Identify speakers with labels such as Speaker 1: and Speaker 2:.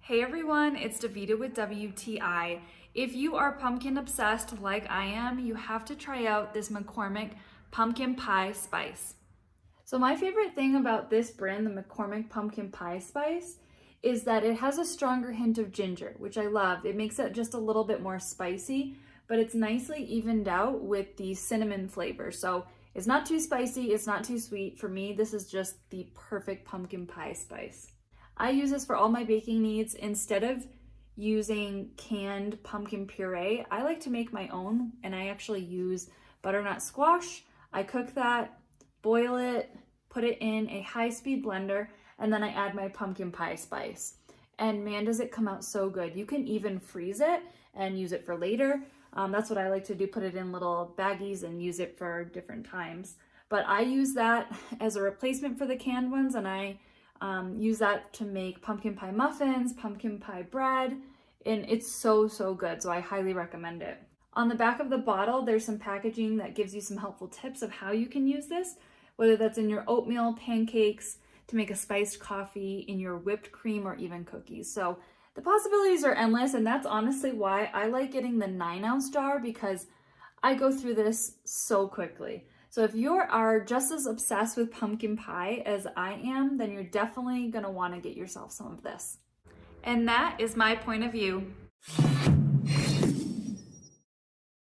Speaker 1: Hey everyone, it's Davita with WTI. If you are pumpkin obsessed like I am, you have to try out this McCormick pumpkin pie spice. So my favorite thing about this brand, the McCormick pumpkin pie spice, is that it has a stronger hint of ginger, which I love. It makes it just a little bit more spicy, but it's nicely evened out with the cinnamon flavor. So it's not too spicy, it's not too sweet. For me, this is just the perfect pumpkin pie spice. I use this for all my baking needs. Instead of using canned pumpkin puree, I like to make my own, and I actually use butternut squash. I cook that, boil it, put it in a high-speed blender, and then I add my pumpkin pie spice. And man, does it come out so good. You can even freeze it and use it for later. That's what I like to do, put it in little baggies and use it for different times. But I use that as a replacement for the canned ones, and I use that to make pumpkin pie muffins, pumpkin pie bread, and it's so good, so I highly recommend it. On the back of the bottle, there's some packaging that gives you some helpful tips of how you can use this, whether that's in your oatmeal, pancakes, to make a spiced coffee, in your whipped cream, or even cookies. So the possibilities are endless, and that's honestly why I like getting the 9-ounce jar, because I go through this so quickly. So if you are just as obsessed with pumpkin pie as I am, then you're definitely gonna wanna get yourself some of this. And that is my point of view.